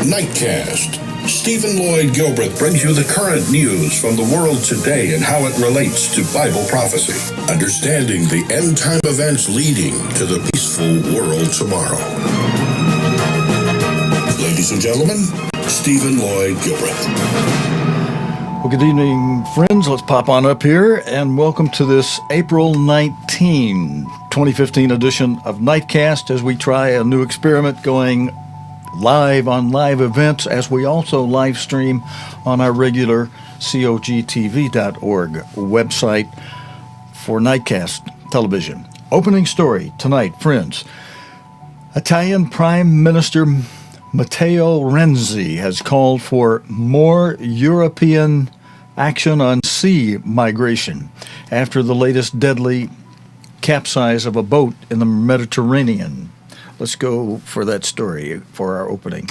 Nightcast. Stephen Lloyd Gilbreth brings you the current news from the world today and how it relates to Bible prophecy. Understanding the end-time events leading to the peaceful world tomorrow. Ladies and gentlemen, Stephen Lloyd Gilbreth. Well, good evening, friends. Let's pop on up here and welcome to this April 19, 2015 edition of Nightcast as we try a new experiment going live on live events as we also live stream on our regular cogtv.org website for Nightcast television. Opening story tonight, friends. Italian Prime Minister Matteo Renzi has called for more European action on sea migration after the latest deadly capsize of a boat in the Mediterranean. Let's go for that story for our opening.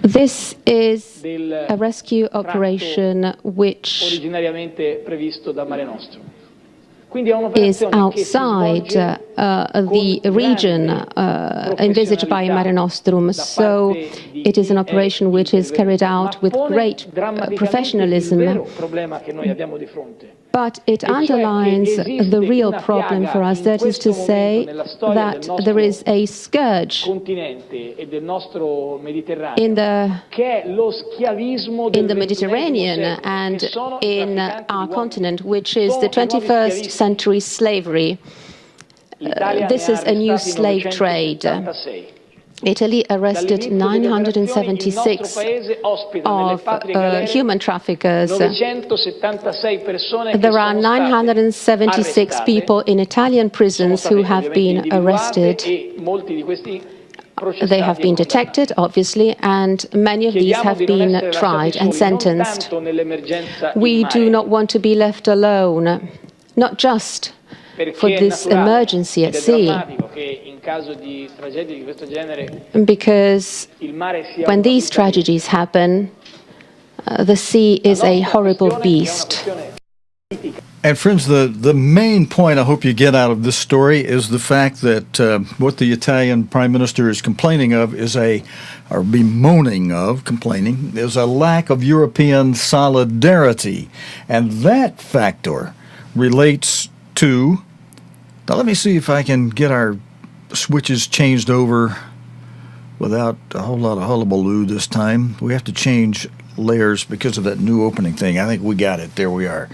This is a rescue operation which is outside the region envisaged by Mare Nostrum, so it is an operation which is carried out with great professionalism. But it underlines the real problem for us, that is to say that there is a scourge in the Mediterranean and in our continent, which is the 21st century slavery. This is a new slave trade. Italy arrested 976 of human traffickers. There are 976 people in Italian prisons who have been arrested. They have been detected, obviously, and many of these have been tried and sentenced. We do not want to be left alone, not just for this emergency at sea, because when these tragedies happen, the sea is a horrible beast. And friends, the main point I hope you get out of this story is the fact that what the Italian Prime Minister is complaining of is a lack of European solidarity. And that factor relates to, now let me see if I can get our switches changed over without a whole lot of hullabaloo this time. We have to change layers because of that new opening thing. I think we got it. There we are.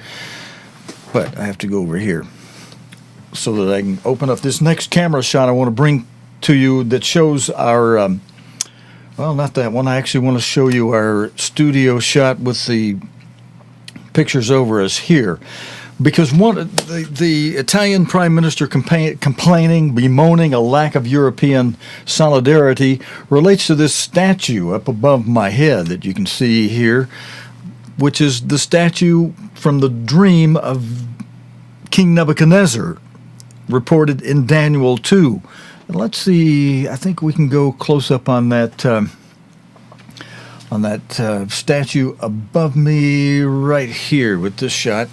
But I have to go over here so that I can open up this next camera shot I want to bring to you that shows our, well, not that one. I actually want to show you our studio shot with the pictures over us here. Because the Italian Prime Minister complaining, bemoaning a lack of European solidarity relates to this statue up above my head that you can see here, which is the statue from the dream of King Nebuchadnezzar, reported in Daniel 2. And let's see, I think we can go close up on that statue above me right here with this shot.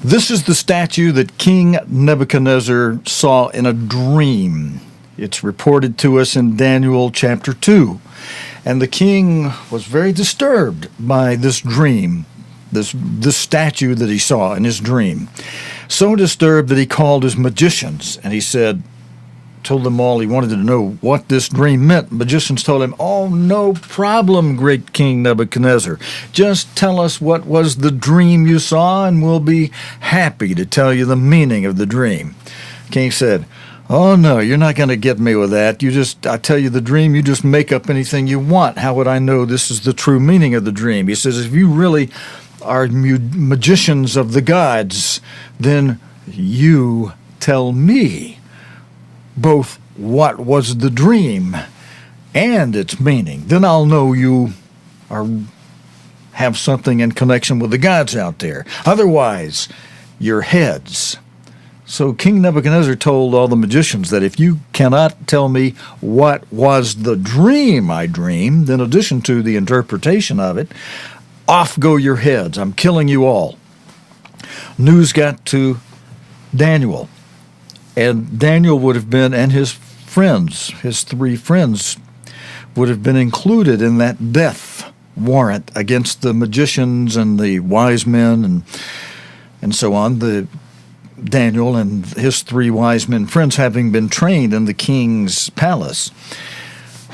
This is the statue that King Nebuchadnezzar saw in a dream. It's reported to us in Daniel chapter 2. And the king was very disturbed by this dream, this statue that he saw in his dream. So disturbed that he called his magicians, and he told them all he wanted to know what this dream meant. Magicians told him, "Oh, no problem, great King Nebuchadnezzar. Just tell us what was the dream you saw, and we'll be happy to tell you the meaning of the dream." King said, "Oh, no, you're not going to get me with that. I tell you the dream, you just make up anything you want. How would I know this is the true meaning of the dream?" He says, "If you really are magicians of the gods, then you tell me both what was the dream and its meaning. Then I'll know you have something in connection with the gods out there. Otherwise, you're heads." So King Nebuchadnezzar told all the magicians that if you cannot tell me what was the dream I dreamed, in addition to the interpretation of it, off go your heads. I'm killing you all. News got to Daniel. And Daniel would have been, and his friends, his three friends, would have been included in that death warrant against the magicians and the wise men and so on. The Daniel and his 3 wise men friends having been trained in the king's palace.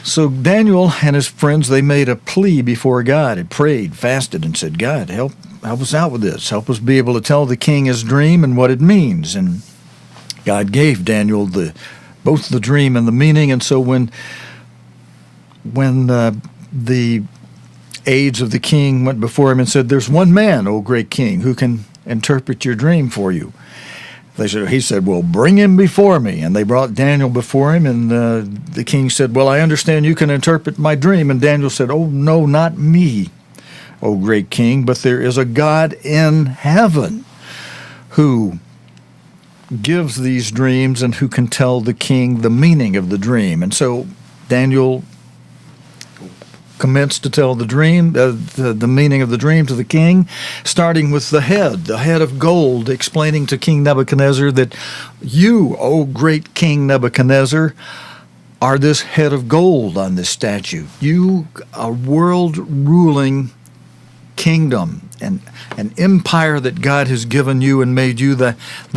So Daniel and his friends, they made a plea before God and prayed, fasted, and said, God, help us out with this. Help us be able to tell the king his dream and what it means. And God gave Daniel both the dream and the meaning. And so when the aides of the king went before him and said, there's one man, O great king, who can interpret your dream for you. He said, well, bring him before me. And they brought Daniel before him, and the king said, well, I understand you can interpret my dream. And Daniel said, oh, no, not me, O great king, but there is a God in heaven who gives these dreams and who can tell the king the meaning of the dream. And so Daniel commenced to tell the dream, the meaning of the dream to the king, starting with the head of gold, explaining to King Nebuchadnezzar that you, O great King Nebuchadnezzar, are this head of gold on this statue. You, a world-ruling kingdom, and an empire that God has given you and made you the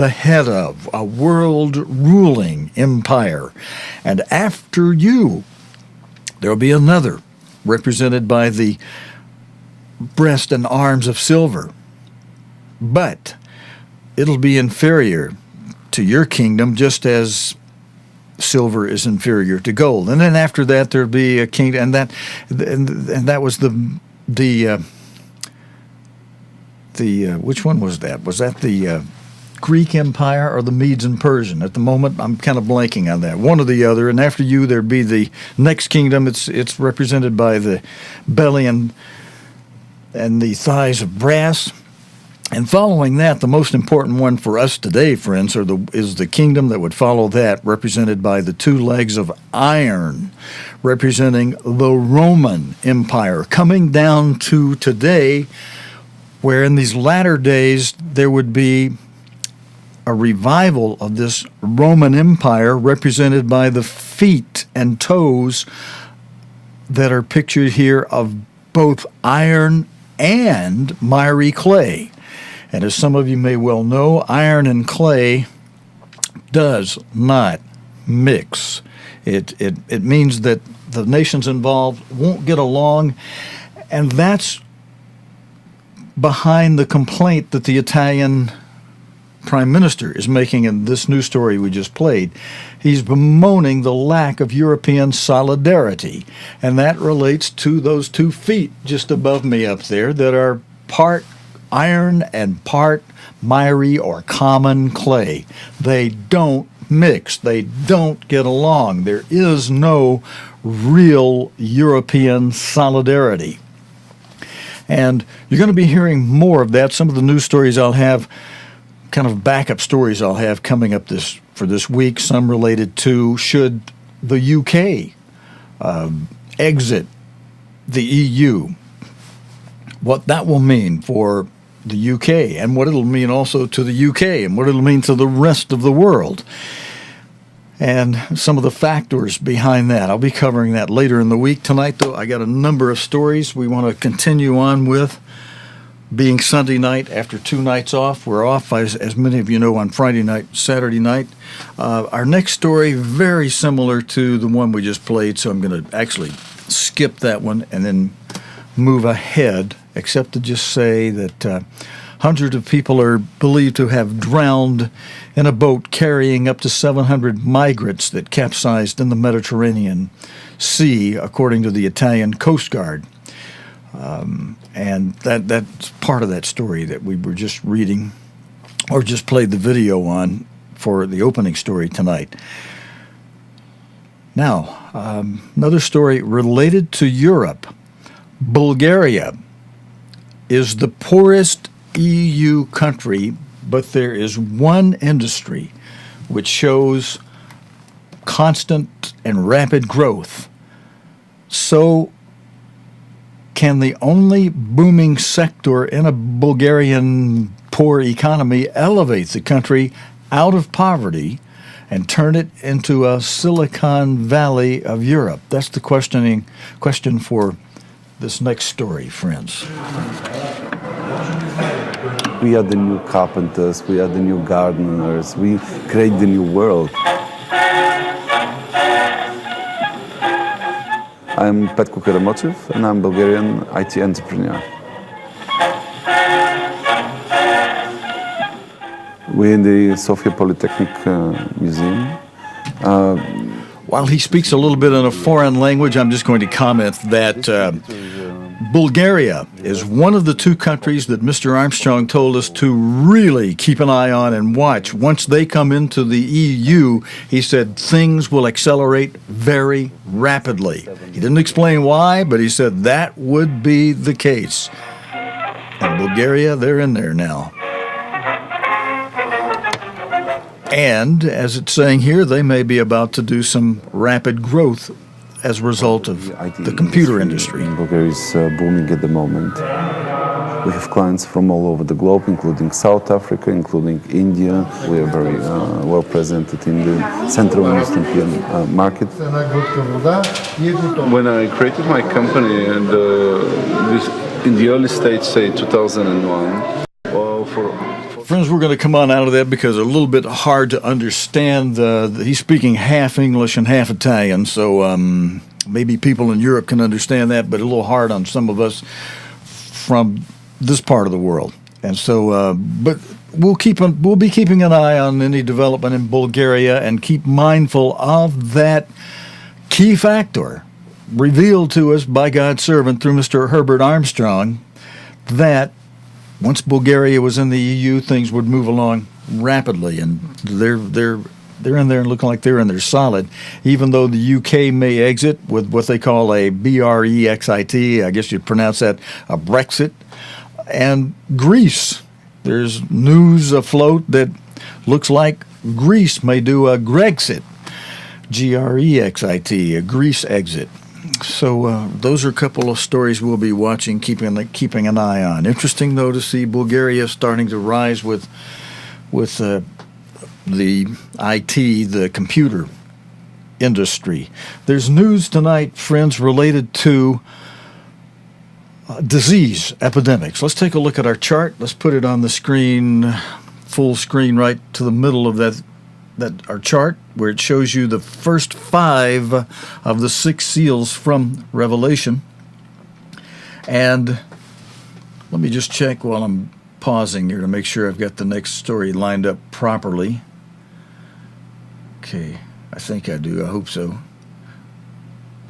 head of, a world-ruling empire. And after you, there will be another, represented by the breast and arms of silver. But it'll be inferior to your kingdom, just as silver is inferior to gold. And then after that, there'll be a kingdom, and that was the which one was that? Was that the Greek Empire or the Medes and Persian? At the moment, I'm kind of blanking on that. One or the other. And after you, there'd be the next kingdom. It's represented by the belly and the thighs of brass. And following that, the most important one for us today, friends, is the kingdom that would follow that, represented by the 2 legs of iron, representing the Roman Empire, coming down to today, where in these latter days there would be a revival of this Roman Empire, represented by the feet and toes that are pictured here of both iron and miry clay. And as some of you may well know, iron and clay does not mix. It means that the nations involved won't get along, and that's behind the complaint that the Italian Prime Minister is making in this news story we just played. He's bemoaning the lack of European solidarity, and that relates to those 2 feet just above me up there that are part iron and part miry or common clay. They don't mix. They don't get along. There is no real European solidarity. And you're going to be hearing more of that. Some of the news stories I'll have, kind of backup stories I'll have coming up for this week, some related to should the UK exit the EU, what that will mean for the UK, and what it'll mean also to the UK, and what it'll mean to the rest of the world, and some of the factors behind that. I'll be covering that later in the week. Tonight, though, I got a number of stories we want to continue on with. Being Sunday night after 2 nights off, we're off, as many of you know, on Friday night, Saturday night. Our next story, very similar to the one we just played, so I'm going to actually skip that one and then move ahead, except to just say that hundreds of people are believed to have drowned in a boat carrying up to 700 migrants that capsized in the Mediterranean Sea, according to the Italian Coast Guard. And that's part of that story that we were just reading, or just played the video on for the opening story tonight. Now, another story related to Europe. Bulgaria is the poorest EU country, but there is one industry which shows constant and rapid growth. So can the only booming sector in a Bulgarian poor economy elevate the country out of poverty and turn it into a Silicon Valley of Europe? That's the question for this next story, friends. We are the new carpenters, we are the new gardeners, we create the new world. I'm Petko Karamochev and I'm Bulgarian IT entrepreneur. We're in the Sofia Polytechnic Museum. While he speaks a little bit in a foreign language, I'm just going to comment that Bulgaria is one of the two countries that Mr. Armstrong told us to really keep an eye on and watch. Once they come into the EU, he said things will accelerate very rapidly. He didn't explain why, but he said that would be the case. And Bulgaria, they're in there now. And, as it's saying here, they may be about to do some rapid growth as a result of the computer industry. Bulgaria is booming at the moment. We have clients from all over the globe, including South Africa, including India. We are very well presented in the Central and Eastern European market. When I created my company, and in the early stage, say 2001, Friends, we're going to come on out of that because it's a little bit hard to understand. He's speaking half English and half Italian, so maybe people in Europe can understand that, but a little hard on some of us from this part of the world. And so, but we'll be keeping an eye on any development in Bulgaria and keep mindful of that key factor revealed to us by God's servant through Mr. Herbert Armstrong, that once Bulgaria was in the EU, things would move along rapidly, and they're in there and looking like they're in there solid, even though the UK may exit with what they call a Brexit, I guess you'd pronounce that a Brexit, and Greece. There's news afloat that looks like Greece may do a Grexit, Grexit, a Greece exit. So those are a couple of stories we'll be watching, keeping an eye on. Interesting, though, to see Bulgaria starting to rise with the IT, the computer industry. There's news tonight, friends, related to disease epidemics. Let's take a look at our chart. Let's put it on the screen, full screen, right to the middle of that our chart, where it shows you the first 5 of the 6 seals from Revelation. And let me just check while I'm pausing here to make sure I've got the next story lined up properly. Okay, I think I do. I hope so.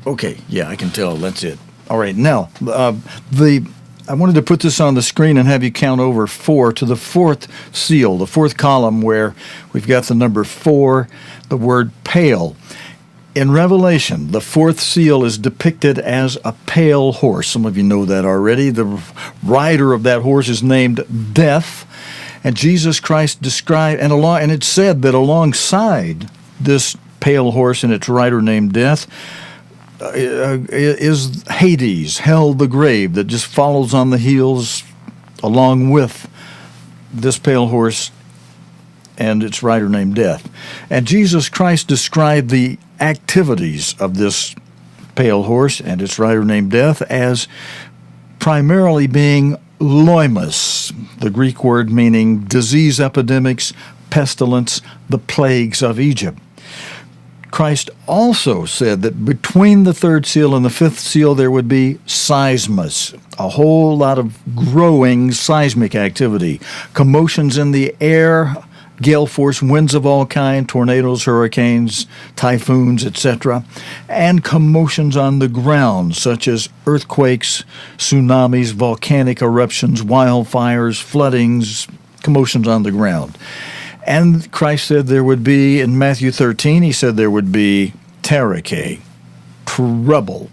Okay, yeah, I can tell. That's it. All right, now, I wanted to put this on the screen and have you count over 4 to the 4th seal, the 4th column, where we've got the number 4, the word pale. In Revelation, the 4th seal is depicted as a pale horse. Some of you know that already. The rider of that horse is named Death, and Jesus Christ described, and it's said that alongside this pale horse and its rider named Death is Hades, hell, the grave, that just follows on the heels along with this pale horse and its rider named Death. And Jesus Christ described the activities of this pale horse and its rider named Death as primarily being loimos, the Greek word meaning disease epidemics, pestilence, the plagues of Egypt. Christ also said that between the 3rd seal and the 5th seal there would be seismos, a whole lot of growing seismic activity, commotions in the air, gale force winds of all kinds, tornadoes, hurricanes, typhoons, etc., and commotions on the ground, such as earthquakes, tsunamis, volcanic eruptions, wildfires, floodings, commotions on the ground. And Christ said there would be, in Matthew 13, he said there would be terike, trouble,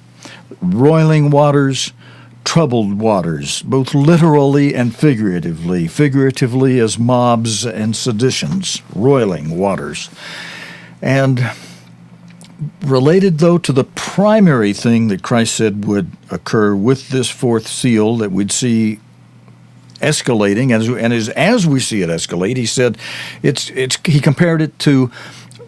roiling waters, troubled waters, both literally and figuratively. Figuratively as mobs and seditions, roiling waters. And related, though, to the primary thing that Christ said would occur with this 4th seal that we'd see escalating, as we see it escalate, he said he compared it to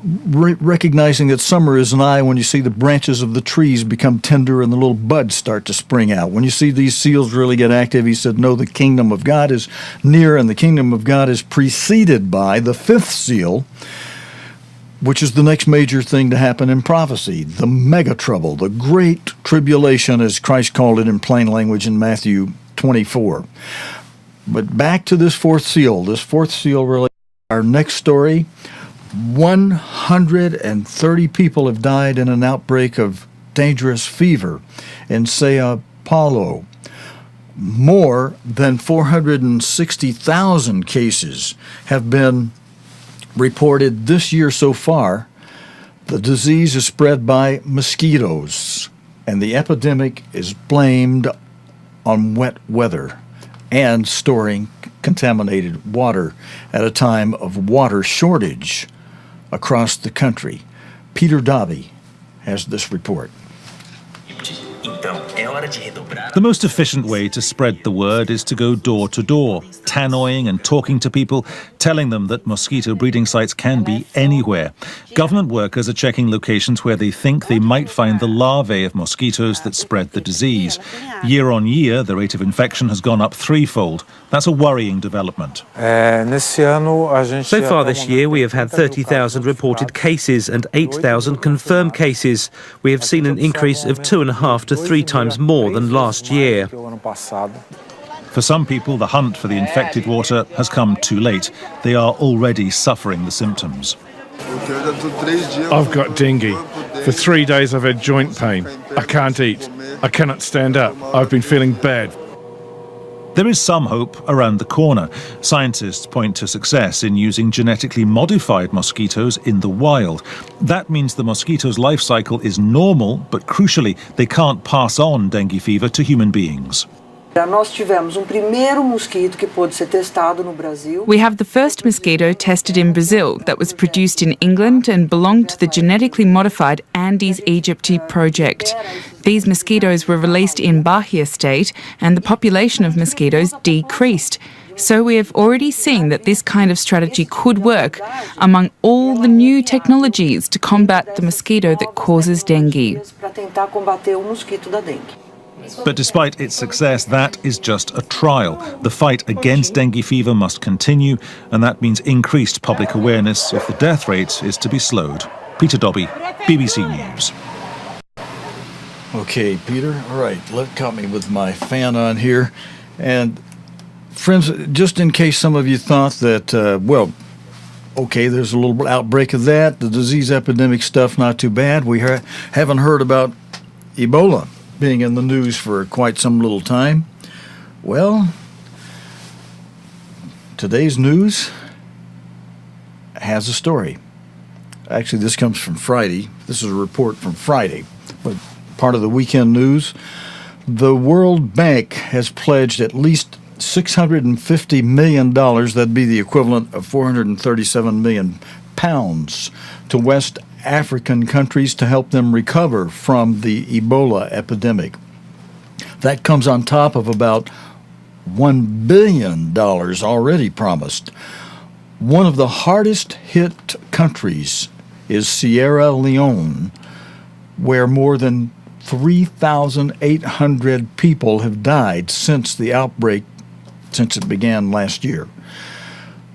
recognizing that summer is nigh when you see the branches of the trees become tender and the little buds start to spring out. When you see these seals really get active, he said, no, the kingdom of God is near, and the kingdom of God is preceded by the fifth seal, which is the next major thing to happen in prophecy, the mega trouble, the great tribulation, as Christ called it in plain language in Matthew 24. But back to this fourth seal. This fourth seal really, our next story, 130 people have died in an outbreak of dangerous fever in Sao Paulo. More than 460,000 cases have been reported this year so far. The disease is spread by mosquitoes, and the epidemic is blamed on wet weather and storing contaminated water at a time of water shortage across the country. Peter Dobby has this report. The most efficient way to spread the word is to go door to door, tannoying and talking to people, telling them that mosquito breeding sites can be anywhere. Government workers are checking locations where they think they might find the larvae of mosquitoes that spread the disease. Year on year, the rate of infection has gone up threefold. That's a worrying development. So far this year, we have had 30,000 reported cases and 8,000 confirmed cases. We have seen an increase of 2.5 to 3 times more than last year. For some people, the hunt for the infected water has come too late. They are already suffering the symptoms. I've got dengue. For 3 days I've had joint pain. I can't eat. I cannot stand up. I've been feeling bad. There is some hope around the corner. Scientists point to success in using genetically modified mosquitoes in the wild. That means the mosquito's life cycle is normal, but crucially, they can't pass on dengue fever to human beings. We have the first mosquito tested in Brazil that was produced in England and belonged to the genetically modified Andes aegypti project. These mosquitoes were released in Bahia State and the population of mosquitoes decreased. So we have already seen that this kind of strategy could work among all the new technologies to combat the mosquito that causes dengue. But despite its success, that is just a trial. The fight against dengue fever must continue, and that means increased public awareness if the death rate is to be slowed. Peter Dobby, BBC News. Okay, Peter. All right, caught me with my fan on here. And friends, just in case some of you thought that, okay, there's a little outbreak of that, the disease epidemic stuff, not too bad. We haven't heard about Ebola being in the news for quite some little time. Well, today's news has a story. Actually, this comes from Friday. This is a report from Friday, but part of the weekend news. The World Bank has pledged at least $650 million, that'd be the equivalent of 437 million pounds, to West African countries to help them recover from the Ebola epidemic. That comes on top of about $1 billion already promised. One of the hardest hit countries is Sierra Leone, where more than 3,800 people have died since the outbreak, since it began last year.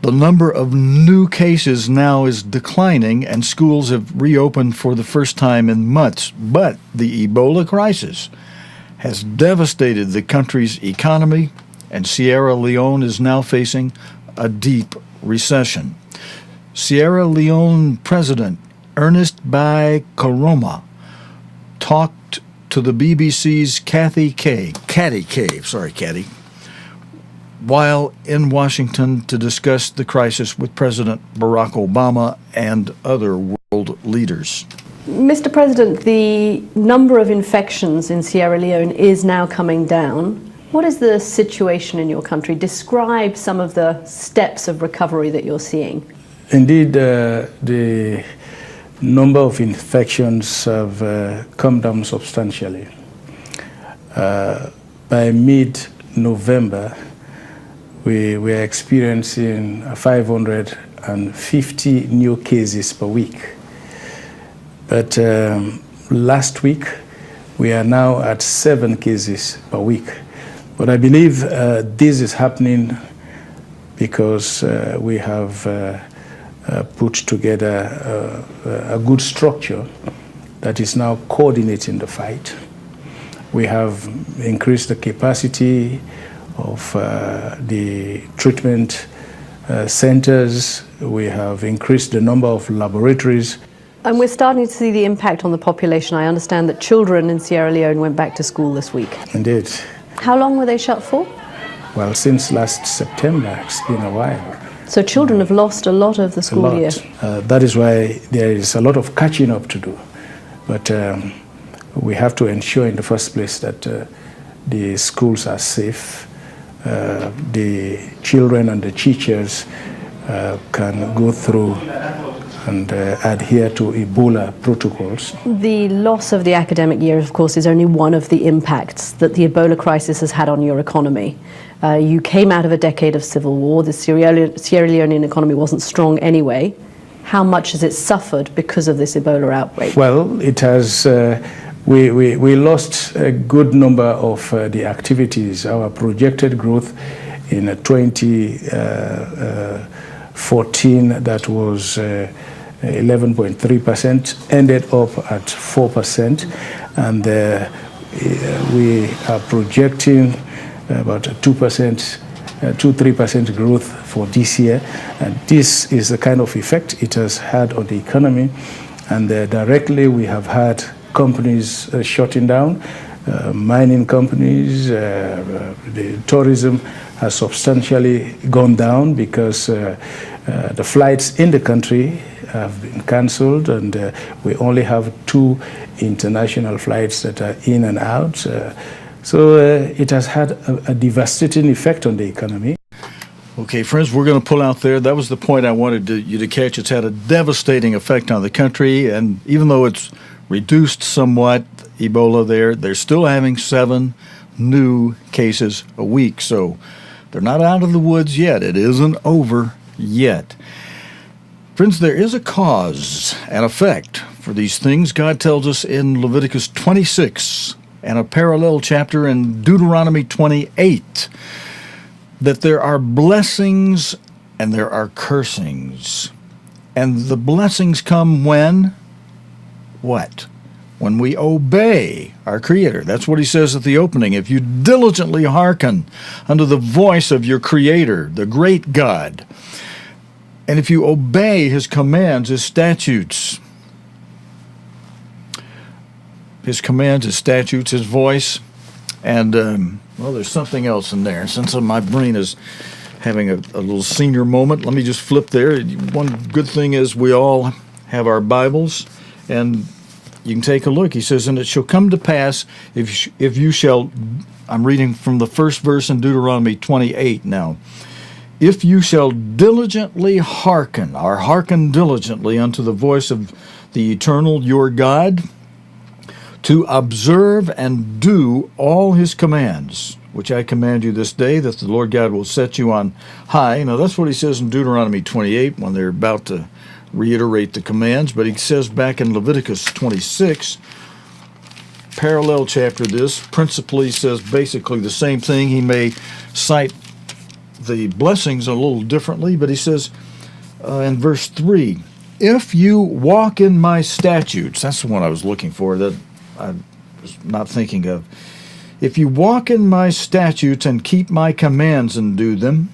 The number of new cases now is declining, and schools have reopened for the first time in months. But the Ebola crisis has devastated the country's economy, and Sierra Leone is now facing a deep recession. Sierra Leone President Ernest Bai Koroma talked to the BBC's Catty Cave, while in Washington to discuss the crisis with President Barack Obama and other world leaders. Mr. President, the number of infections in Sierra Leone is now coming down. What is the situation in your country? Describe some of the steps of recovery that you're seeing. Indeed, the number of infections have come down substantially. By mid-November, we were experiencing 550 new cases per week. But last week, we are now at 7 cases per week. But I believe this is happening because we have put together a good structure that is now coordinating the fight. We have increased the capacity of the treatment centers. We have increased the number of laboratories. And we're starting to see the impact on the population. I understand that children in Sierra Leone went back to school this week. Indeed. How long were they shut for? Well, since last September. It's been a while. So children have lost a lot of the school year. That is why there is a lot of catching up to do. But we have to ensure in the first place that the schools are safe, the children and the teachers can go through and adhere to Ebola protocols. The loss of the academic year, of course, is only one of the impacts that the Ebola crisis has had on your economy. You came out of a decade of civil war. The Sierra Leonean economy wasn't strong anyway. How much has it suffered because of this Ebola outbreak? Well, it has. We lost a good number of the activities. Our projected growth in 2014, that was 11.3%, ended up at 4%, and we are projecting about 2-3% growth for this year. And this is the kind of effect it has had on the economy. And directly we have had companies shutting down, mining companies, the tourism has substantially gone down because the flights in the country have been cancelled, and we only have 2 international flights that are in and out. So it has had a devastating effect on the economy. Okay, friends, we're going to pull out there. That was the point I wanted you to catch. It's had a devastating effect on the country, and even though it's reduced somewhat, Ebola there, they're still having 7 new cases a week. So they're not out of the woods yet. It isn't over yet. Friends, there is a cause and effect for these things. God tells us in Leviticus 26 and a parallel chapter in Deuteronomy 28 that there are blessings and there are cursings. And the blessings come when? What? When we obey our Creator. That's what he says at the opening. If you diligently hearken unto the voice of your Creator, the great God, and if you obey his commands, his statutes, his voice, and, well, there's something else in there. Since my brain is having a little senior moment, let me just flip there. One good thing is we all have our Bibles, and you can take a look. He says, and it shall come to pass if you shall, I'm reading from the first verse in Deuteronomy 28 now, if you shall diligently hearken, or hearken diligently unto the voice of the Eternal your God, to observe and do all his commands, which I command you this day, that the Lord God will set you on high. Now that's what he says in Deuteronomy 28 when they're about to reiterate the commands, but he says back in Leviticus 26, parallel chapter, this principally says basically the same thing. He may cite the blessings a little differently, but he says in verse 3, if you walk in my statutes, that's the one I was looking for, that I was not thinking of. If you walk in my statutes and keep my commands and do them,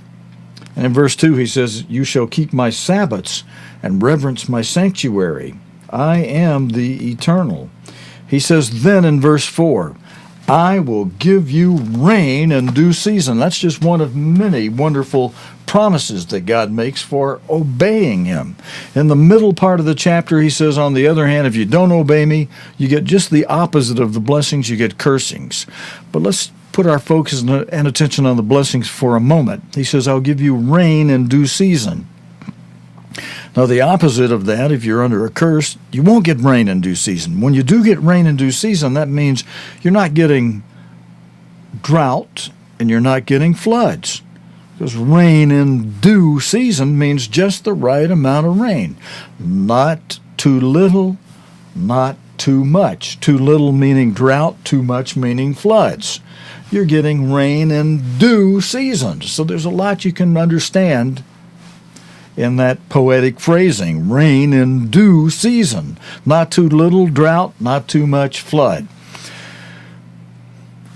and in verse 2 he says, you shall keep my Sabbaths and reverence my sanctuary. I am the Eternal. He says then in verse 4, I will give you rain in due season. That's just one of many wonderful promises that God makes for obeying him. In the middle part of the chapter, he says, on the other hand, if you don't obey me, you get just the opposite of the blessings, you get cursings. But let's put our focus and attention on the blessings for a moment. He says, I'll give you rain in due season. Now, the opposite of that, if you're under a curse, you won't get rain in due season. When you do get rain in due season, that means you're not getting drought and you're not getting floods. Because rain in due season means just the right amount of rain. Not too little not too much. Too little meaning drought, too much meaning floods. You're getting rain in due seasons. So there's a lot you can understand in that poetic phrasing. Rain in due season. Not too little drought, not too much flood.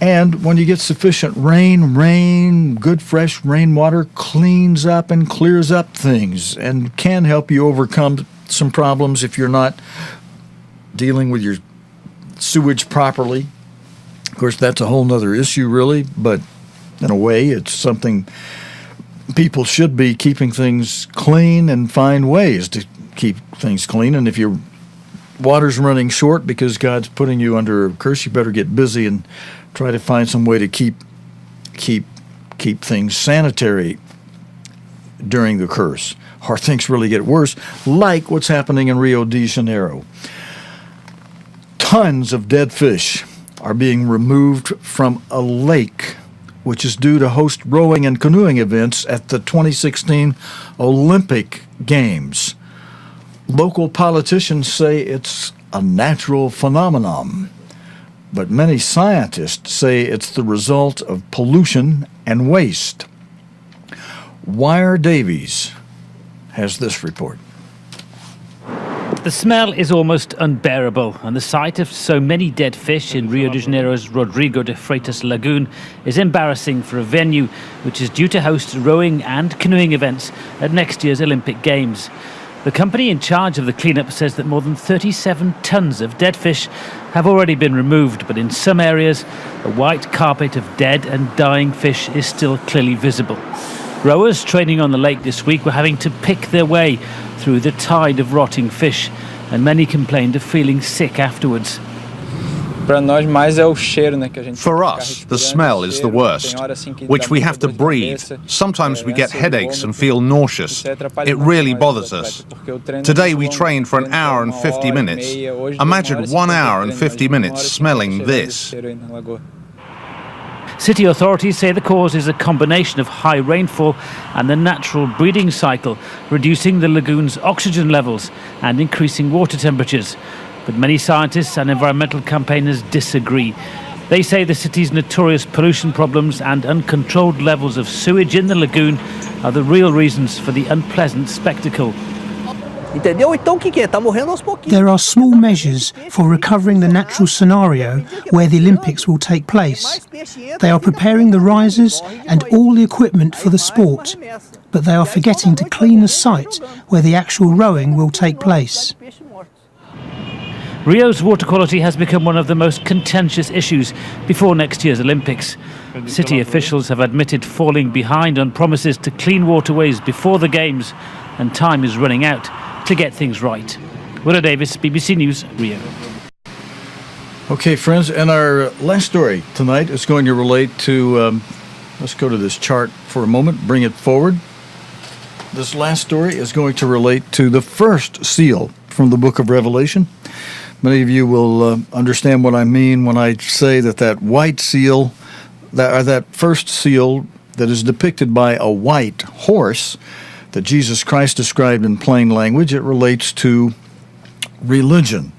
And when you get sufficient rain, good fresh rainwater cleans up and clears up things and can help you overcome some problems if you're not dealing with your sewage properly. Of course, that's a whole nother issue, really, but in a way, it's something people should be keeping things clean and find ways to keep things clean. And if your water's running short because God's putting you under a curse, you better get busy and try to find some way to keep things sanitary during the curse, or things really get worse, like what's happening in Rio de Janeiro. Tons of dead fish are being removed from a lake, which is due to host rowing and canoeing events at the 2016 Olympic Games. Local politicians say it's a natural phenomenon, but many scientists say it's the result of pollution and waste. Wire Davies has this report. The smell is almost unbearable, and the sight of so many dead fish in Rio de Janeiro's Rodrigo de Freitas Lagoon is embarrassing for a venue which is due to host rowing and canoeing events at next year's Olympic Games. The company in charge of the cleanup says that more than 37 tons of dead fish have already been removed, but in some areas, a white carpet of dead and dying fish is still clearly visible. Rowers training on the lake this week were having to pick their way through the tide of rotting fish, and many complained of feeling sick afterwards. For us, the smell is the worst, which we have to breathe. Sometimes we get headaches and feel nauseous. It really bothers us. Today we trained for an hour and 50 minutes. Imagine 1 hour and 50 minutes smelling this. City authorities say the cause is a combination of high rainfall and the natural breeding cycle, reducing the lagoon's oxygen levels and increasing water temperatures. But many scientists and environmental campaigners disagree. They say the city's notorious pollution problems and uncontrolled levels of sewage in the lagoon are the real reasons for the unpleasant spectacle. There are small measures for recovering the natural scenario where the Olympics will take place. They are preparing the risers and all the equipment for the sport, but they are forgetting to clean the site where the actual rowing will take place. Rio's water quality has become one of the most contentious issues before next year's Olympics. City officials have admitted falling behind on promises to clean waterways before the Games, and time is running out to get things right. Willa Davis, BBC News, Rio. Okay, friends, and our last story tonight is going to relate to, let's go to this chart for a moment, bring it forward. This last story is going to relate to the first seal from the book of Revelation. Many of you will understand what I mean when I say that white seal, that first seal that is depicted by a white horse that Jesus Christ described in plain language, it relates to religion.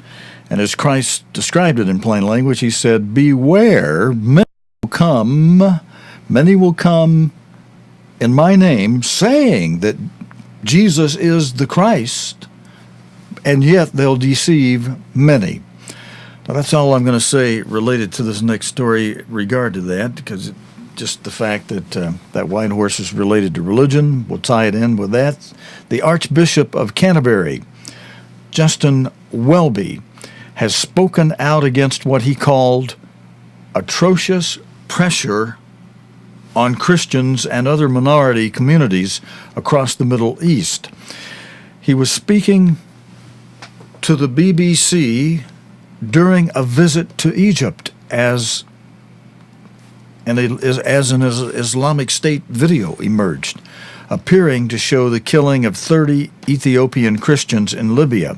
And as Christ described it in plain language, he said, "Beware, many will come in my name, saying that Jesus is the Christ, and yet they'll deceive many." Now, that's all I'm going to say related to this next story regard to that, because just the fact that that white horse is related to religion, we'll tie it in with that. The Archbishop of Canterbury, Justin Welby, has spoken out against what he called atrocious pressure on Christians and other minority communities across the Middle East. He was speaking to the BBC during a visit to Egypt as an Islamic State video emerged, appearing to show the killing of 30 Ethiopian Christians in Libya.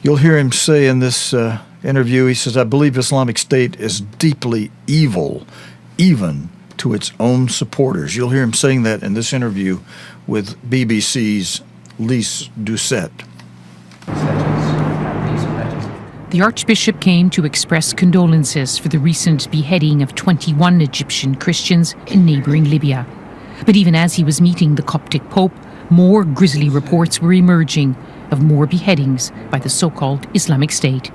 You'll hear him say in this interview, he says, "I believe Islamic State is deeply evil, even to its own supporters." You'll hear him saying that in this interview with BBC's Lise Doucette. The Archbishop came to express condolences for the recent beheading of 21 Egyptian Christians in neighbouring Libya. But even as he was meeting the Coptic Pope, more grisly reports were emerging of more beheadings by the so-called Islamic State.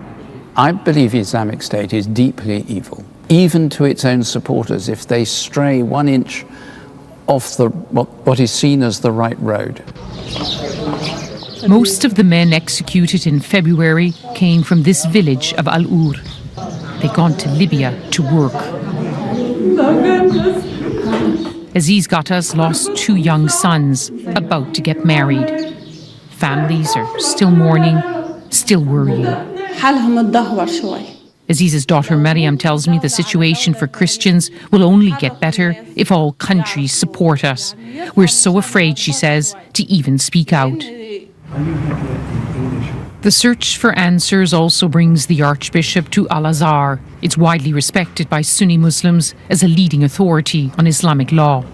I believe the Islamic State is deeply evil, even to its own supporters, if they stray 1 inch off what is seen as the right road. Most of the men executed in February came from this village of Al-Ur. They'd gone to Libya to work. Aziz Gattas lost 2 young sons, about to get married. Families are still mourning, still worrying. Aziz's daughter Mariam tells me the situation for Christians will only get better if all countries support us. We're so afraid, she says, to even speak out. The search for answers also brings the Archbishop to Al-Azhar. It's widely respected by Sunni Muslims as a leading authority on Islamic law.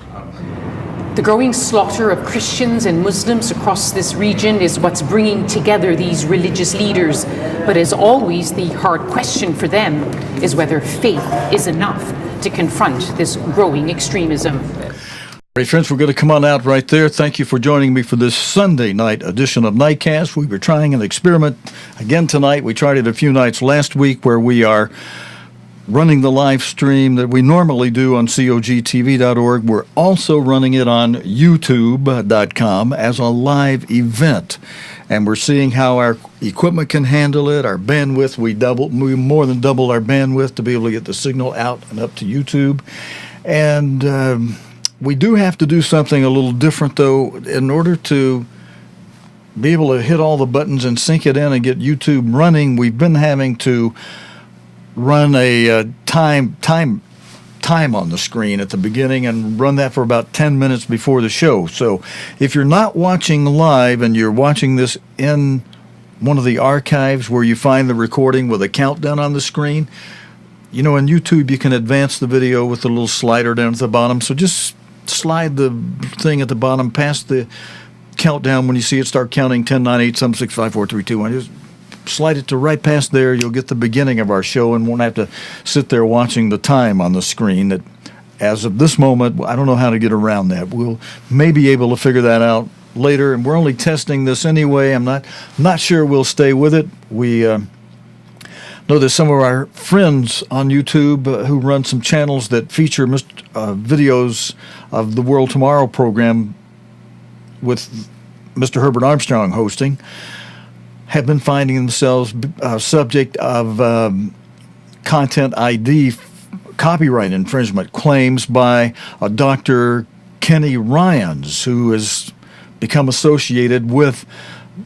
The growing slaughter of Christians and Muslims across this region is what's bringing together these religious leaders. But as always, the hard question for them is whether faith is enough to confront this growing extremism. All right, friends, we're going to come on out right there. Thank you for joining me for this Sunday night edition of Nightcast. We were trying an experiment again tonight. We tried it a few nights last week where we are running the live stream that we normally do on cogtv.org. We're also running it on youtube.com as a live event. And we're seeing how our equipment can handle it, our bandwidth. We more than doubled our bandwidth to be able to get the signal out and up to YouTube. And we do have to do something a little different, though, in order to be able to hit all the buttons and sync it in and get YouTube running. We've been having to run a time on the screen at the beginning and run that for about 10 minutes before the show. So if you're not watching live and you're watching this in one of the archives where you find the recording with a countdown on the screen, you know, in YouTube you can advance the video with the little slider down at the bottom. So just slide the thing at the bottom past the countdown when you see it start counting 10, 9, 8, 7, 6, 5, 4, 3, 2, 1. Just slide it to right past there. You'll get the beginning of our show and won't have to sit there watching the time on the screen. That, as of this moment, I don't know how to get around that. We'll maybe be able to figure that out later, and we're only testing this anyway. I'm not sure we'll stay with it. We know there's some of our friends on YouTube who run some channels that feature videos of the World Tomorrow program with Mr. Herbert Armstrong hosting, have been finding themselves subject of content ID copyright infringement claims by a Dr. Kenny Ryans, who has become associated with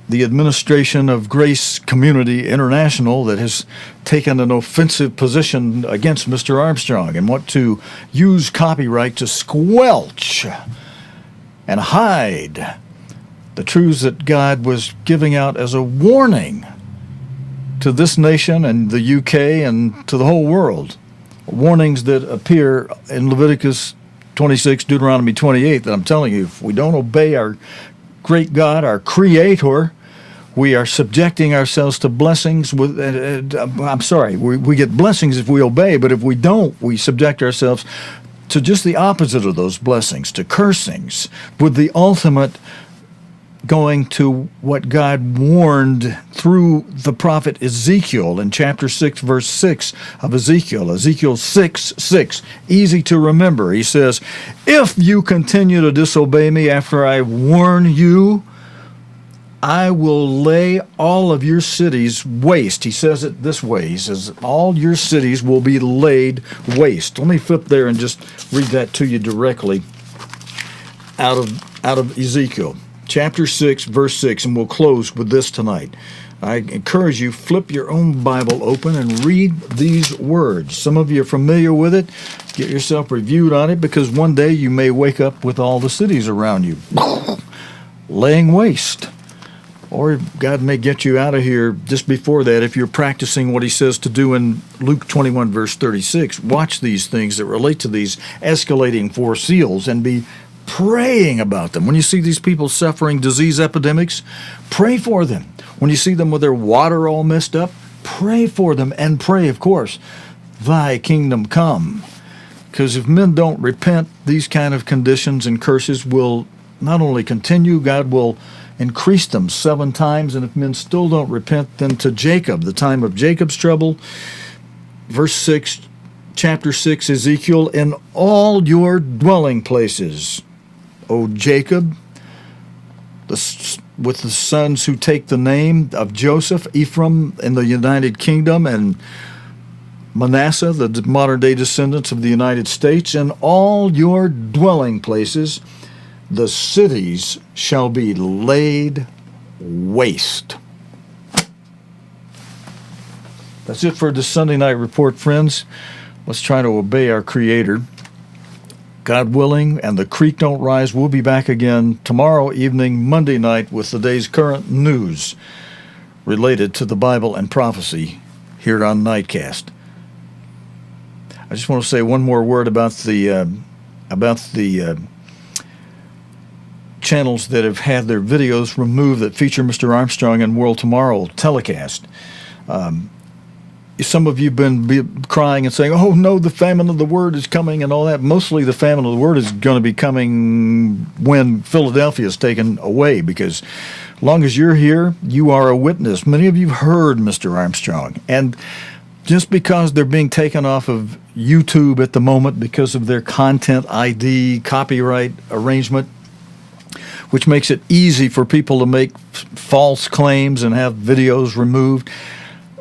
the administration of Grace Community International that has taken an offensive position against Mr. Armstrong and want to use copyright to squelch and hide the truths that God was giving out as a warning to this nation and the UK and to the whole world. Warnings that appear in Leviticus 26, Deuteronomy 28, that I'm telling you, if we don't obey our great God, our Creator, we are subjecting ourselves to blessings. We get blessings if we obey, but if we don't, we subject ourselves to just the opposite of those blessings, to cursings, with the ultimate going to what God warned through the prophet Ezekiel in chapter 6, verse 6 of Ezekiel. Ezekiel 6:6, easy to remember. He says, if you continue to disobey me after I warn you, I will lay all of your cities waste. He says it this way. He says, all your cities will be laid waste. Let me flip there and just read that to you directly out of Ezekiel. Chapter 6, verse 6, and we'll close with this tonight. I encourage you, flip your own Bible open and read these words. Some of you are familiar with it. Get yourself reviewed on it, because one day you may wake up with all the cities around you laying waste. Or God may get you out of here just before that if you're practicing what he says to do in Luke 21, verse 36. Watch these things that relate to these escalating four seals and be praying about them. When you see these people suffering disease epidemics, pray for them. When you see them with their water all messed up, pray for them and pray, of course, thy kingdom come. Because if men don't repent, these kind of conditions and curses will not only continue, God will increase them 7 times. And if men still don't repent, then to Jacob, the time of Jacob's trouble, verse 6, chapter 6, Ezekiel, in all your dwelling places, O Jacob, with the sons who take the name of Joseph, Ephraim in the United Kingdom, and Manasseh, the modern-day descendants of the United States, in all your dwelling places, the cities shall be laid waste. That's it for the Sunday Night Report, friends. Let's try to obey our Creator. God willing, and the creek don't rise, we'll be back again tomorrow evening, Monday night, with the day's current news related to the Bible and prophecy here on Nightcast. I just want to say one more word about the channels that have had their videos removed that feature Mr. Armstrong and World Tomorrow telecast. Some of you have been crying and saying, oh no, the famine of the word is coming and all that. Mostly the famine of the word is going to be coming when Philadelphia is taken away, because as long as you're here, you are a witness. Many of you have heard Mr. Armstrong. And just because they're being taken off of YouTube at the moment because of their content ID, copyright arrangement, which makes it easy for people to make false claims and have videos removed,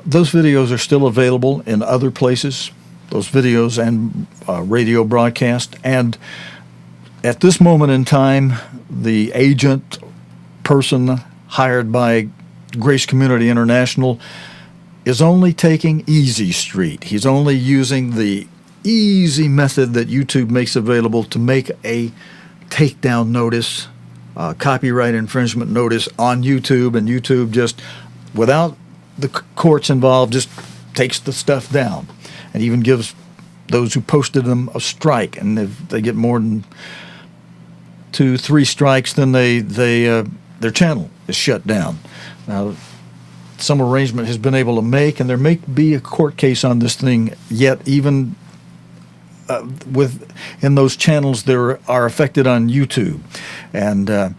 those videos are still available in other places, those videos and radio broadcast. And at this moment in time, the agent person hired by Grace Community International is only taking Easy Street. He's only using the easy method that YouTube makes available to make a takedown notice, copyright infringement notice on YouTube, and YouTube just, without the courts involved, just takes the stuff down and even gives those who posted them a strike. And if they get more than 2-3 strikes, then their channel is shut down. Now, some arrangement has been able to make, and there may be a court case on this thing yet, even in those channels that are affected on YouTube. And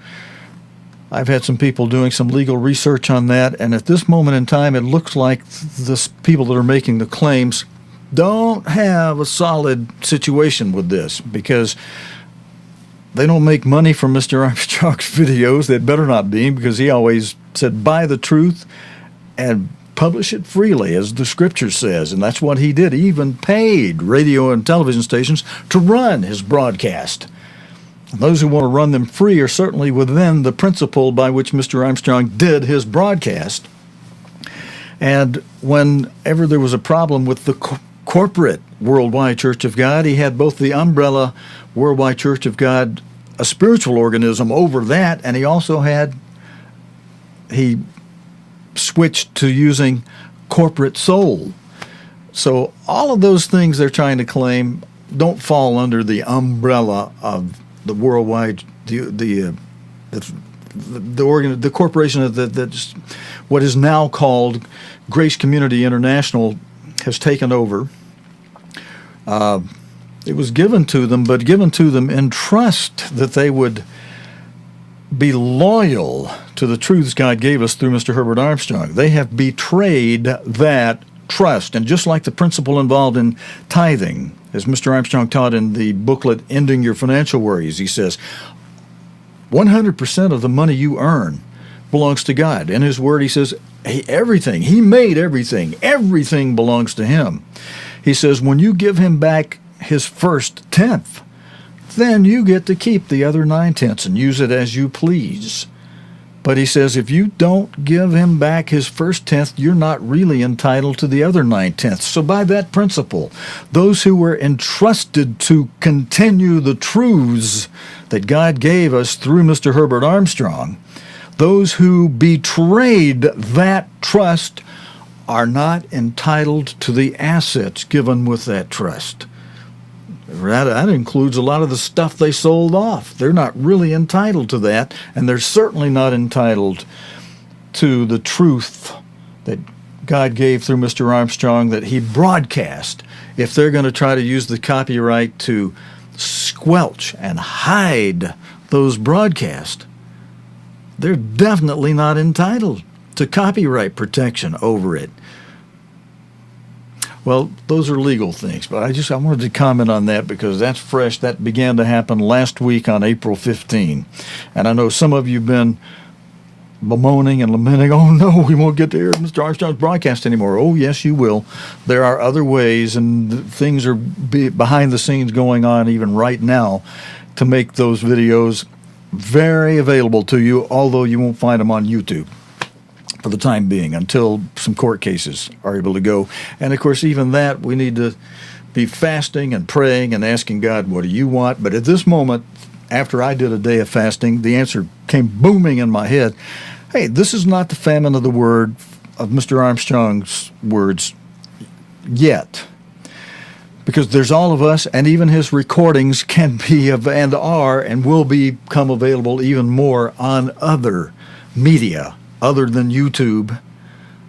I've had some people doing some legal research on that, and at this moment in time, it looks like the people that are making the claims don't have a solid situation with this, because they don't make money from Mr. Armstrong's videos. They better not be, because he always said, buy the truth and publish it freely, as the scripture says, and that's what he did. He even paid radio and television stations to run his broadcast. Those who want to run them free are certainly within the principle by which Mr. Armstrong did his broadcast. And whenever there was a problem with the corporate Worldwide Church of God, he had both the umbrella Worldwide Church of God, a spiritual organism, over that, and he switched to using corporate soul. So all of those things they're trying to claim don't fall under the umbrella of the worldwide, the corporation that what is now called Grace Community International has taken over. It was given to them, but given to them in trust that they would be loyal to the truths God gave us through Mr. Herbert Armstrong. They have betrayed that trust. And just like the principle involved in tithing, as Mr. Armstrong taught in the booklet, Ending Your Financial Worries, he says, 100% of the money you earn belongs to God. In his word, he says, everything, he made everything belongs to him. He says, when you give him back his first tenth, then you get to keep the other 9/10 and use it as you please. But he says, if you don't give him back his first tenth, you're not really entitled to the other 9/10. So by that principle, those who were entrusted to continue the truths that God gave us through Mr. Herbert Armstrong, those who betrayed that trust are not entitled to the assets given with that trust. That includes a lot of the stuff they sold off. They're not really entitled to that, and they're certainly not entitled to the truth that God gave through Mr. Armstrong that he broadcast. If they're going to try to use the copyright to squelch and hide those broadcasts, they're definitely not entitled to copyright protection over it. Well, those are legal things, but I wanted to comment on that because that's fresh. That began to happen last week on April 15. And I know some of you have been bemoaning and lamenting, oh no, we won't get to hear Mr. Armstrong's broadcast anymore. Oh yes, you will. There are other ways, and things are behind the scenes going on even right now to make those videos very available to you, although you won't find them on YouTube for the time being until some court cases are able to go. And of course, even that, we need to be fasting and praying and asking God, what do you want? But at this moment, after I did a day of fasting, the answer came booming in my head. Hey, this is not the famine of the word of Mr. Armstrong's words yet. Because there's all of us, and even his recordings can be and are and will become available even more on other media other than YouTube,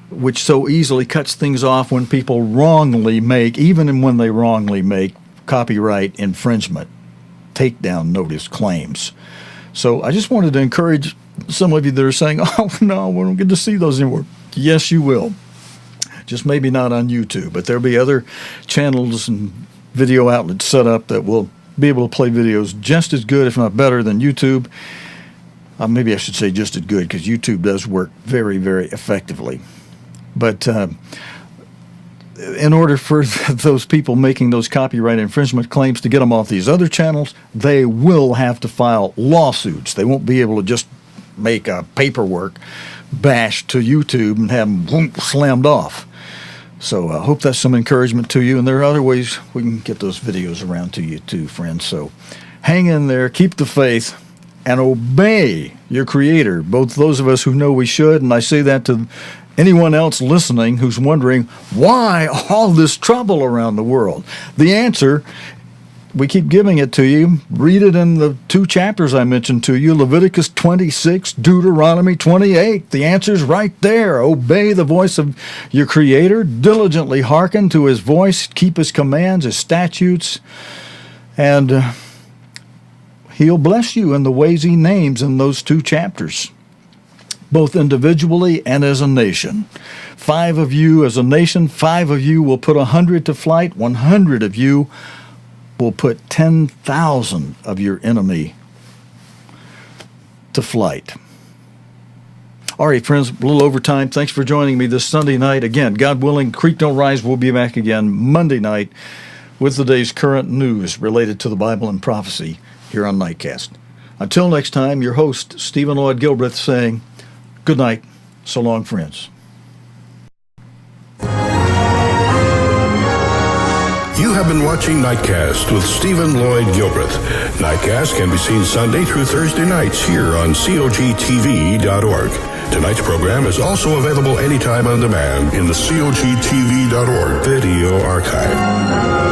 which so easily cuts things off when people wrongly make, even when they wrongly make, copyright infringement, takedown notice claims. So I just wanted to encourage some of you that are saying, oh, no, we don't get to see those anymore. Yes, you will. Just maybe not on YouTube, but there'll be other channels and video outlets set up that will be able to play videos just as good, if not better, than YouTube. Maybe I should say just as good, because YouTube does work very, very effectively. But in order for those people making those copyright infringement claims to get them off these other channels, they will have to file lawsuits. They won't be able to just make a paperwork bash to YouTube and have them slammed off. So I hope that's some encouragement to you. And there are other ways we can get those videos around to you too, friends. So hang in there, keep the faith, and obey your Creator, both those of us who know we should, and I say that to anyone else listening who's wondering, why all this trouble around the world? The answer, we keep giving it to you. Read it in the 2 chapters I mentioned to you, Leviticus 26, Deuteronomy 28. The answer's right there. Obey the voice of your Creator, diligently hearken to His voice, keep His commands, His statutes, and He'll bless you in the ways He names in those 2 chapters, both individually and as a nation. 5 of you as a nation, 5 of you will put 100 to flight, 100 of you will put 10,000 of your enemy to flight. All right, friends, a little overtime. Thanks for joining me this Sunday night. Again, God willing, Creek Don't Rise. We'll be back again Monday night with the day's current news related to the Bible and prophecy here on Nightcast. Until next time, your host, Stephen Lloyd Gilbreth, saying good night. So long, friends. You have been watching Nightcast with Stephen Lloyd Gilbreth. Nightcast can be seen Sunday through Thursday nights here on cogtv.org. Tonight's program is also available anytime on demand in the cogtv.org video archive.